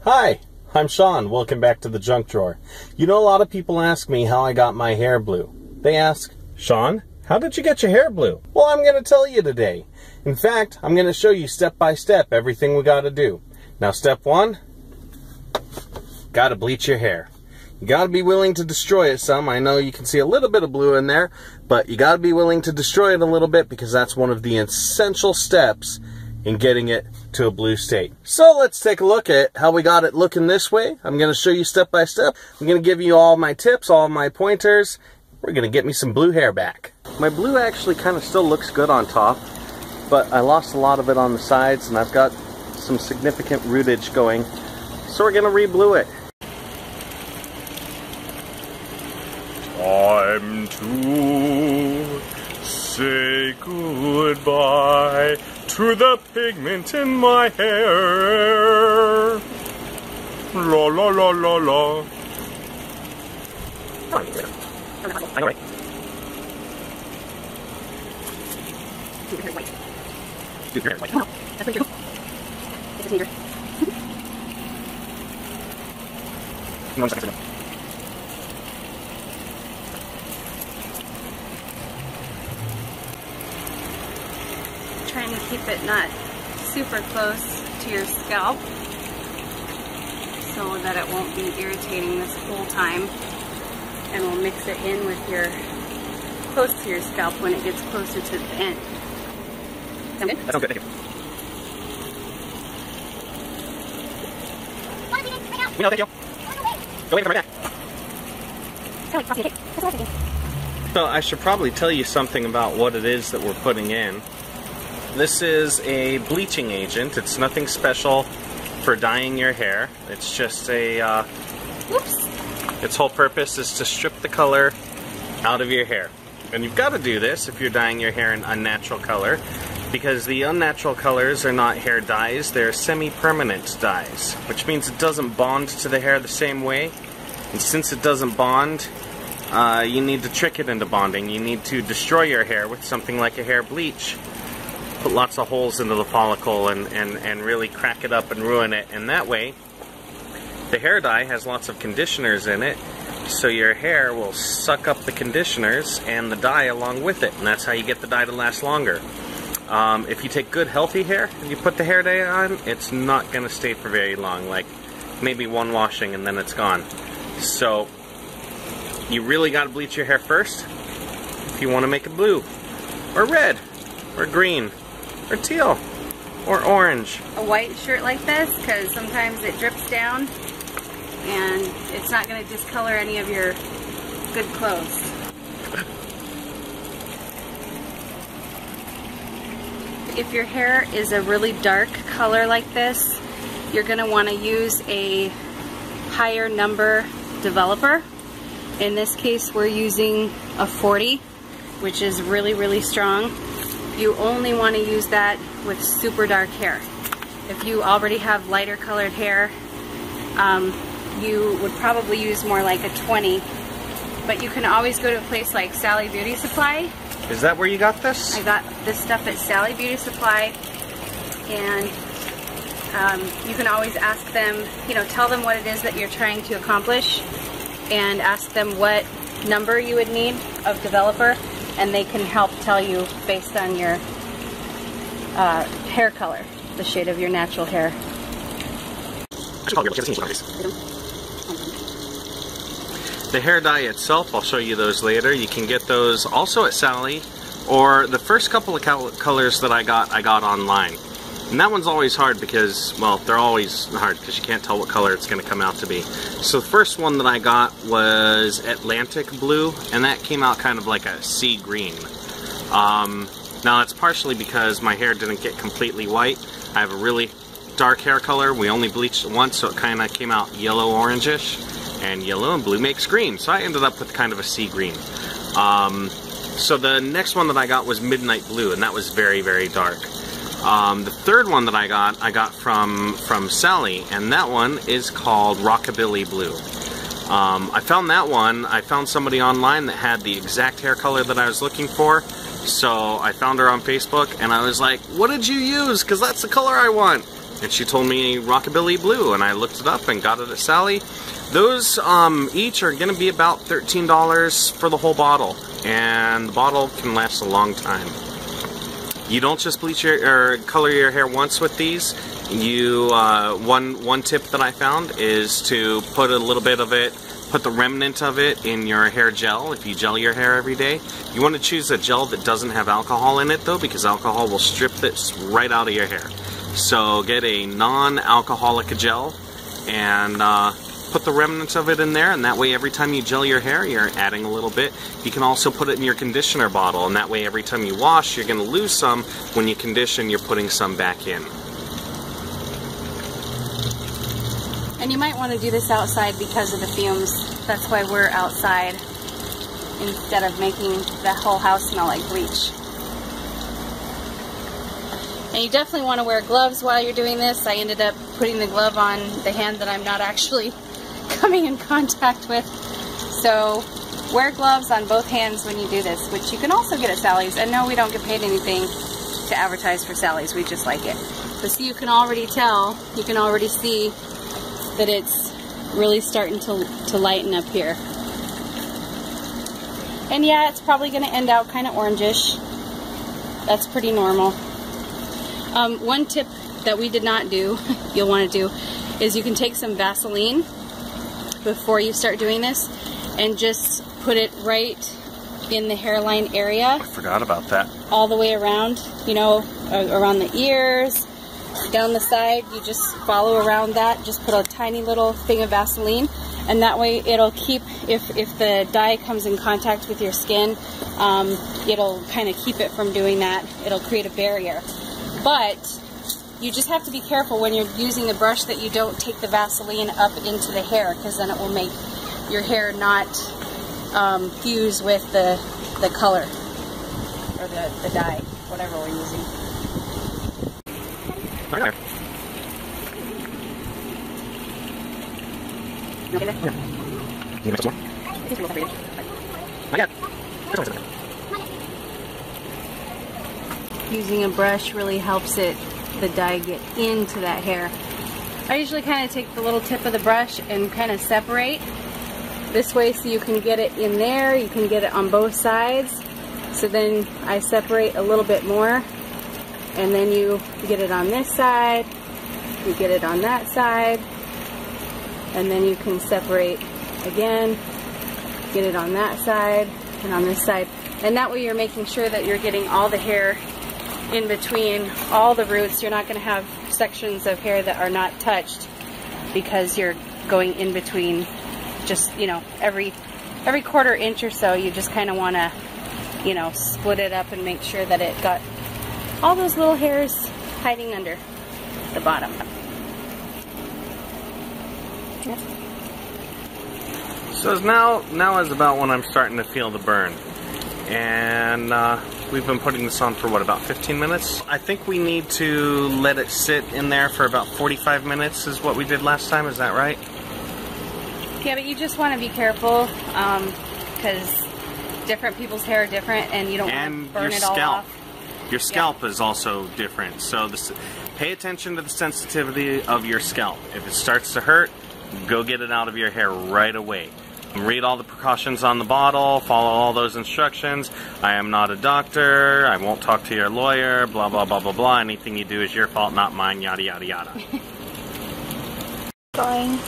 Hi, I'm Sean. Welcome back to the junk drawer. You know, a lot of people ask me how I got my hair blue. They ask, Sean, how did you get your hair blue? Well, I'm going to tell you today. In fact, I'm going to show you step by step everything we got to do. Now, step one, got to bleach your hair. You got to be willing to destroy it some. I know you can see a little bit of blue in there, but you got to be willing to destroy it a little bit because that's one of the essential steps in getting it to a blue state. So let's take a look at how we got it looking this way. I'm going to show you step by step. I'm going to give you all my tips, all my pointers. We're going to get me some blue hair back. My blue actually kind of still looks good on top, but I lost a lot of it on the sides and I've got some significant rootage going. So we're going to re-blue it. Time to say goodbye to the pigment in my hair. La la la la la. I know, right? Your hair is white. Your hair is white. No, that's pretty true. It's a sneaker. No, second. Trying to keep it not super close to your scalp so that it won't be irritating this whole time, and we'll mix it in with your close to your scalp when it gets closer to the end. Sound good? That sounds good, thank you. No, thank you. Go away from right back. So I should probably tell you something about what it is that we're putting in. This is a bleaching agent. It's nothing special for dyeing your hair. It's just a, its whole purpose is to strip the color out of your hair. And you've got to do this if you're dyeing your hair an unnatural color, because the unnatural colors are not hair dyes, they're semi-permanent dyes, which means it doesn't bond to the hair the same way. And since it doesn't bond, you need to trick it into bonding. You need to destroy your hair with something like a hair bleach. Put lots of holes into the follicle and really crack it up and ruin it. And that way, the hair dye has lots of conditioners in it, so your hair will suck up the conditioners and the dye along with it. And that's how you get the dye to last longer. If you take good healthy hair and you put the hair dye on, it's not going to stay for very long, like maybe one washing and then it's gone. So you really got to bleach your hair first if you want to make it blue or red or green or teal or orange. A white shirt like this, because sometimes it drips down and it's not going to discolor any of your good clothes. If your hair is a really dark color like this, you're going to want to use a higher number developer. In this case, we're using a 40, which is really, really strong. You only want to use that with super dark hair. If you already have lighter colored hair, you would probably use more like a 20. But you can always go to a place like Sally Beauty Supply. Is that where you got this? I got this stuff at Sally Beauty Supply, and you can always ask them, tell them what it is that you're trying to accomplish, and ask them what number you would need of developer, and they can help tell you based on your hair color, the shade of your natural hair. The hair dye itself, I'll show you those later. You can get those also at Sally, or the first couple of colors that I got online. And that one's always hard because, well, they're always hard because you can't tell what color it's going to come out to be. So the first one that I got was Atlantic Blue, and that came out kind of like a sea green. Now it's partially because my hair didn't get completely white. I have a really dark hair color. We only bleached it once, so it kind of came out yellow-orangish. And yellow and blue makes green, so I ended up with kind of a sea green. So the next one that I got was Midnight Blue, and that was very, very dark. The third one that I got from Sally, and that one is called Rockabilly Blue. I found that one. I found somebody online that had the exact hair color that I was looking for, so I found her on Facebook, and I was like, what did you use? Because that's the color I want. and she told me Rockabilly Blue, and I looked it up and got it at Sally. Those each are going to be about $13 for the whole bottle, and the bottle can last a long time. You don't just bleach or color your hair once with these. You one tip that I found is to put a little bit of it, put the remnant of it in your hair gel. If you gel your hair every day, you want to choose a gel that doesn't have alcohol in it though, because alcohol will strip this right out of your hair. So get a non-alcoholic gel and put the remnants of it in there, and that way every time you gel your hair, you're adding a little bit. You can also put it in your conditioner bottle, and that way every time you wash, you're going to lose some. When you condition, you're putting some back in. And you might want to do this outside because of the fumes. That's why we're outside instead of making the whole house smell like bleach. And you definitely want to wear gloves while you're doing this. I ended up putting the glove on the hand that I'm not actually coming in contact with. So wear gloves on both hands when you do this, which you can also get at Sally's. And no, we don't get paid anything to advertise for Sally's. We just like it. So see, you can already tell, you can already see that it's really starting to lighten up here. And yeah, it's probably going to end out kind of orangish. That's pretty normal. One tip that we did not do, you'll want to do, is you can take some Vaseline before you start doing this and just put it right in the hairline area. I forgot about that. All the way around, you know, around the ears, down the side. You just follow around that. Just put a tiny little thing of Vaseline, and that way it'll keep, if the dye comes in contact with your skin, it'll kind of keep it from doing that. It'll create a barrier. But you just have to be careful when you're using the brush that you don't take the Vaseline up into the hair, because then it will make your hair not fuse with the color or the dye, whatever we're using. Okay. You okay there? Yeah. You need some more? Just a little bit. Not yet. Using a brush really helps the dye get into that hair. I usually kind of take the little tip of the brush and kind of separate this way so you can get it in there, you can get it on both sides. So then I separate a little bit more, and then you get it on this side, you get it on that side, and then you can separate again, get it on that side and on this side. And that way you're making sure that you're getting all the hair in between all the roots. You're not going to have sections of hair that are not touched because you're going in between. Just, you know, every quarter inch or so, you just kind of want to, you know, split it up and make sure that it got all those little hairs hiding under the bottom. Yes. So now is about when I'm starting to feel the burn. And we've been putting this on for what, about 15 minutes? I think we need to let it sit in there for about 45 minutes is what we did last time, is that right? Yeah, but you just want to be careful because different people's hair are different, and you don't want to burn it all off. Your scalp is also different, so pay attention to the sensitivity of your scalp. If it starts to hurt, go get it out of your hair right away. Read all the precautions on the bottle, follow all those instructions. I am not a doctor, I won't talk to your lawyer, blah, blah, blah, blah, blah. Anything you do is your fault, not mine, yada, yada, yada. Going.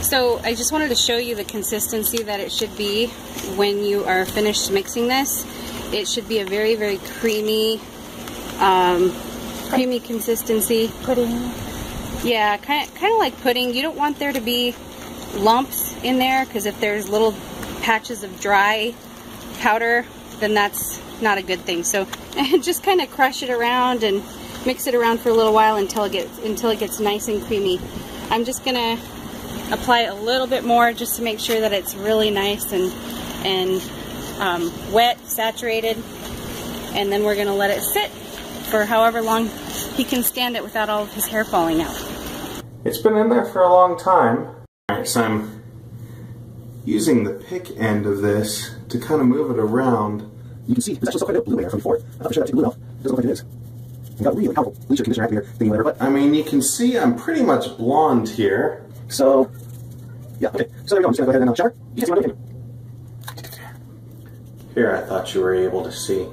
So I just wanted to show you the consistency that it should be when you are finished mixing this. It should be a very, very creamy, creamy consistency. Pudding. Yeah, kind of like pudding. You don't want there to be lumps in there, because if there's little patches of dry powder, then that's not a good thing. So just kind of crush it around and mix it around for a little while until it gets nice and creamy. I'm just gonna apply a little bit more just to make sure that it's really nice and wet, saturated, and then we're going to let it sit for however long he can stand it without all of his hair falling out. It's been in there for a long time. Alright, so I'm using the pick end of this to kind of move it around. You can see there's actually still quite a bit of blue in there from before. I thought for sure that took blue off. It doesn't look like it is. You got really powerful bleach or conditioner activator thingy whatever, but I mean, you can see I'm pretty much blonde here. so yeah, okay. So there we go. I'm just gonna go ahead and shower. You can see what I'm doing. Here, I thought you were able to see.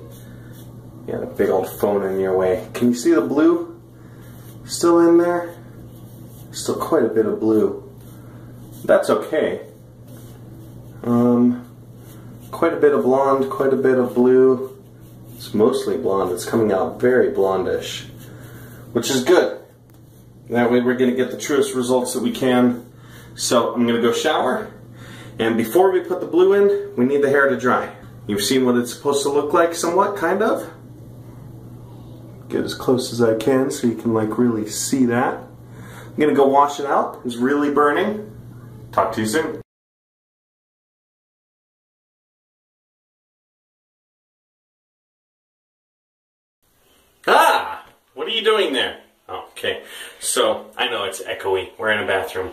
You had a big old phone in your way. Can you see the blue still in there? Still quite a bit of blue. That's okay. Quite a bit of blonde, quite a bit of blue. It's mostly blonde. It's coming out very blondish, which is good. That way we're going to get the truest results that we can. So I'm going to go shower. And before we put the blue in, we need the hair to dry. You've seen what it's supposed to look like somewhat, kind of. Get as close as I can so you can like really see that. I'm going to go wash it out. It's really burning. Talk to you soon. Ah! What are you doing there? Oh, okay. So, I know it's echoey. We're in a bathroom.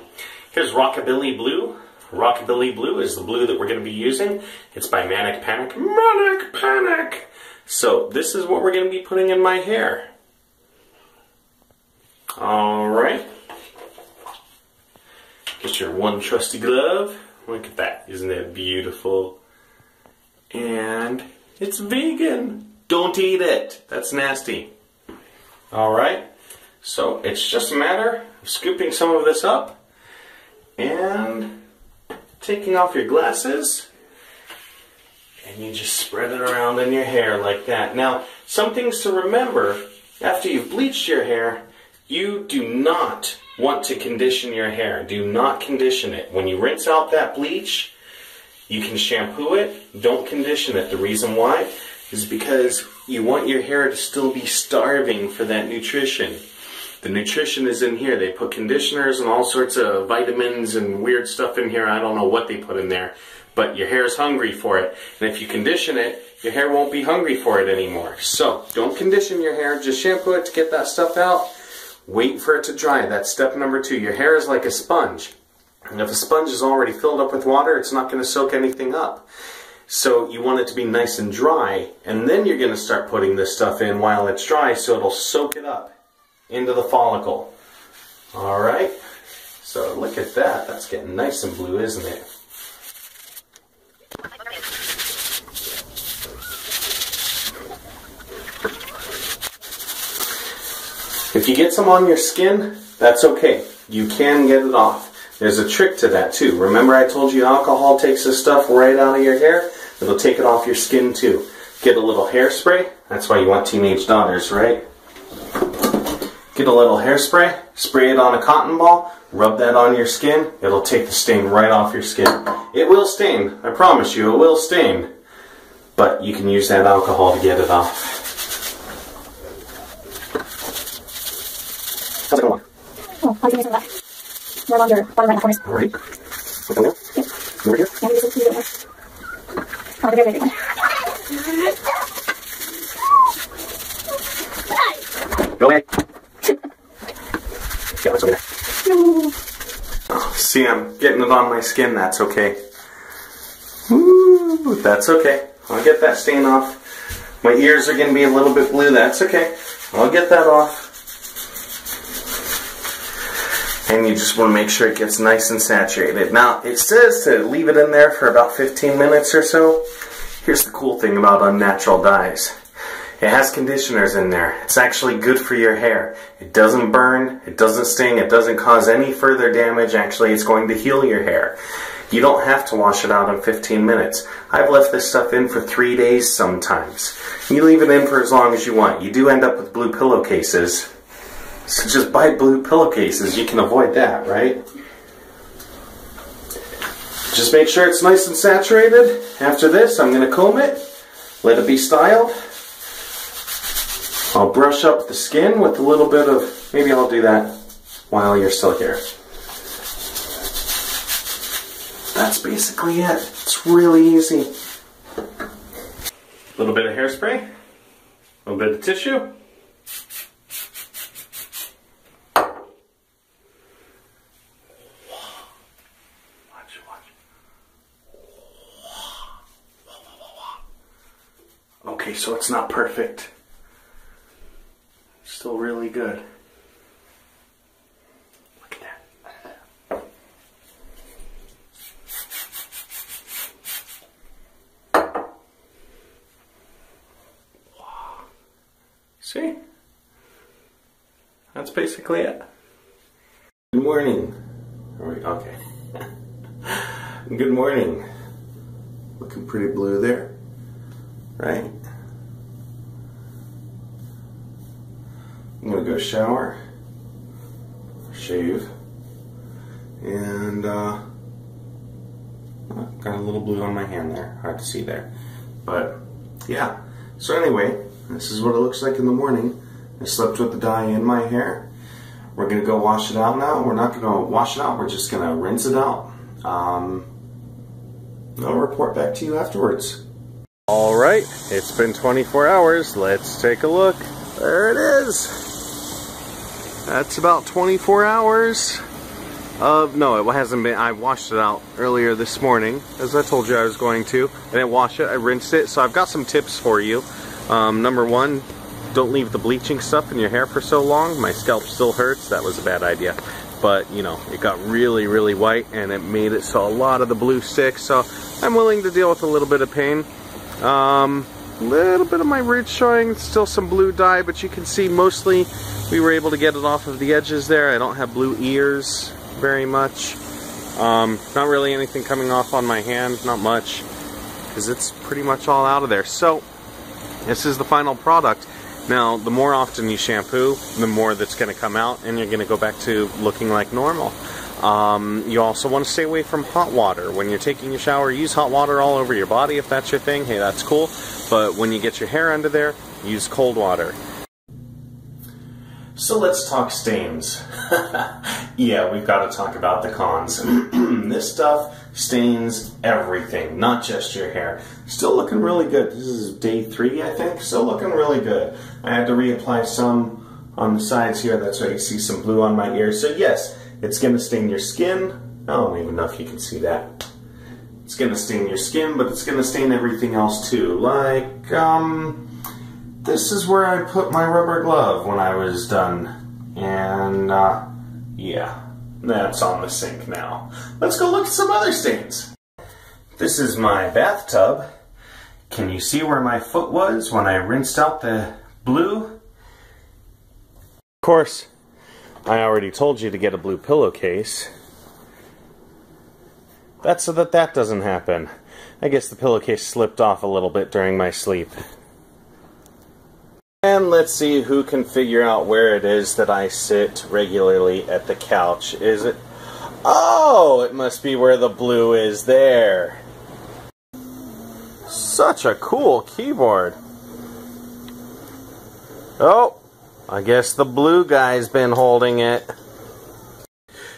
Here's Rockabilly Blue. Rockabilly Blue is the blue that we're going to be using. It's by Manic Panic. Manic Panic! So, this is what we're going to be putting in my hair. Alright. Get your one trusty glove. Look at that. Isn't it beautiful? And it's vegan. Don't eat it. That's nasty. Alright. So it's just a matter of scooping some of this up and taking off your glasses, and you just spread it around in your hair like that. Now, some things to remember: after you've bleached your hair, you do not want to condition your hair. Do not condition it. When you rinse out that bleach, you can shampoo it. Don't condition it. The reason why is because you want your hair to still be starving for that nutrition. The nutrition is in here. They put conditioners and all sorts of vitamins and weird stuff in here. I don't know what they put in there, but your hair is hungry for it. And if you condition it, your hair won't be hungry for it anymore. So don't condition your hair. Just shampoo it to get that stuff out. Wait for it to dry. That's step number 2. Your hair is like a sponge. And if a sponge is already filled up with water, it's not going to soak anything up. So you want it to be nice and dry, and then you're going to start putting this stuff in while it's dry so it'll soak it up into the follicle. Alright, so look at that. That's getting nice and blue, isn't it? If you get some on your skin, that's okay. You can get it off. There's a trick to that too. Remember I told you alcohol takes this stuff right out of your hair? It'll take it off your skin too. Get a little hairspray. That's why you want teenage daughters, right? Get a little hairspray, spray it on a cotton ball, rub that on your skin. It'll take the stain right off your skin. It will stain. I promise you, it will stain. But you can use that alcohol to get it off. How's it going? Oh, I'll give you some of that. More longer, bottom right corners. Alright. Look down there. Yep. Over here. Yeah, maybe just a little bit more. Oh, the very big one. Go away. Yeah, that's okay there. No. Oh, see, I'm getting it on my skin. That's okay. Ooh, that's okay. I'll get that stain off. My ears are going to be a little bit blue. That's okay. I'll get that off. And you just want to make sure it gets nice and saturated. Now, it says to leave it in there for about 15 minutes or so. Here's the cool thing about unnatural dyes. It has conditioners in there. It's actually good for your hair. It doesn't burn, it doesn't sting, it doesn't cause any further damage. Actually, it's going to heal your hair. You don't have to wash it out in 15 minutes. I've left this stuff in for 3 days sometimes. You leave it in for as long as you want. You do end up with blue pillowcases. So just buy blue pillowcases. You can avoid that, right? Just make sure it's nice and saturated. After this, I'm going to comb it, let it be styled. I'll brush up the skin with a little bit of, maybe I'll do that while you're still here. that's basically it. It's really easy. A little bit of hairspray, a little bit of tissue. Okay, so it's not perfect. Still really good. Look at that. Wow. See? That's basically it. Good morning. Okay. Good morning. Looking pretty blue there. Right? I'm gonna go shower, shave, and got a little blue on my hand there. Hard to see there, but yeah. So anyway, this is what it looks like in the morning. I slept with the dye in my hair. We're gonna go wash it out now. We're not gonna wash it out. We're just gonna rinse it out. I'll report back to you afterwards. All right, it's been 24 hours. Let's take a look. There it is. That's about 24 hours of, no, it hasn't been. I washed it out earlier this morning, as I told you I was going to. I didn't wash it, I rinsed it. So I've got some tips for you. Number one, don't leave the bleaching stuff in your hair for so long. My scalp still hurts. That was a bad idea. But, you know, it got really, really white, and it made it so a lot of the blue sticks. So I'm willing to deal with a little bit of pain. Little bit of my roots showing, still some blue dye, but you can see mostly we were able to get it off of the edges there. I don't have blue ears very much. Not really anything coming off on my hand, not much, because it's pretty much all out of there. So this is the final product. Now, the more often you shampoo, the more that's going to come out, and you're going to go back to looking like normal. You also want to stay away from hot water. When you're taking your shower, use hot water all over your body if that's your thing. Hey, that's cool. But when you get your hair under there, use cold water. So let's talk stains. Yeah, we've got to talk about the cons. This stuff stains everything, not just your hair. Still looking really good. This is day 3, I think. Still looking really good. I had to reapply some on the sides here. That's why you see some blue on my ears. So yes, it's going to stain your skin. I don't even know if you can see that. It's going to stain your skin, but it's going to stain everything else too. Like, this is where I put my rubber glove when I was done. And, yeah, that's on the sink now. Let's go look at some other stains. This is my bathtub. Can you see where my foot was when I rinsed out the blue? Of course, I already told you to get a blue pillowcase. That's so that doesn't happen. I guess the pillowcase slipped off a little bit during my sleep. And let's see who can figure out where it is that I sit regularly at the couch. Is it? Oh, it must be where the blue is there. Such a cool keyboard. Oh, I guess the blue guy's been holding it.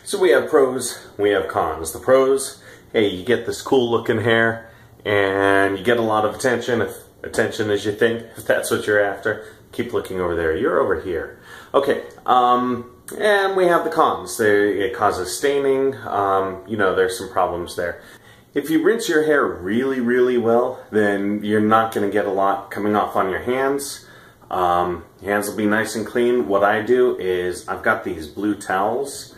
So we have pros, we have cons. The pros, hey, you get this cool looking hair and you get a lot of attention. If attention is your thing, if that's what you're after, keep looking over there. You're over here. Okay, and we have the cons. It causes staining. You know, there's some problems there. If you rinse your hair really, really well, then you're not going to get a lot coming off on your hands. Your hands will be nice and clean. What I do is I've got these blue towels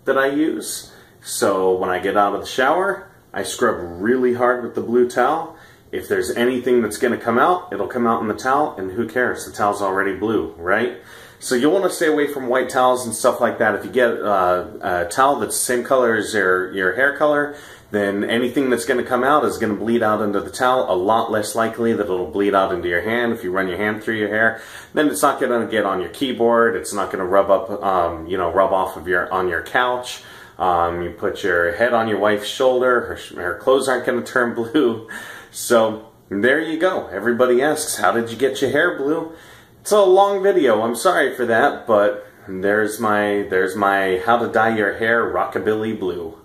that I use. So when I get out of the shower, I scrub really hard with the blue towel. If there's anything that's going to come out, it'll come out in the towel, and who cares? The towel's already blue, right? So you'll want to stay away from white towels and stuff like that. If you get a towel that's the same color as your hair color, then anything that's going to come out is going to bleed out into the towel. A lot less likely that it'll bleed out into your hand. If you run your hand through your hair, then it's not going to get on your keyboard. It's not going to rub up, rub off of on your couch. You put your head on your wife's shoulder. Her clothes aren't going to turn blue. So there you go. Everybody asks, how did you get your hair blue? It's a long video. I'm sorry for that, but there's my how to dye your hair rockabilly blue.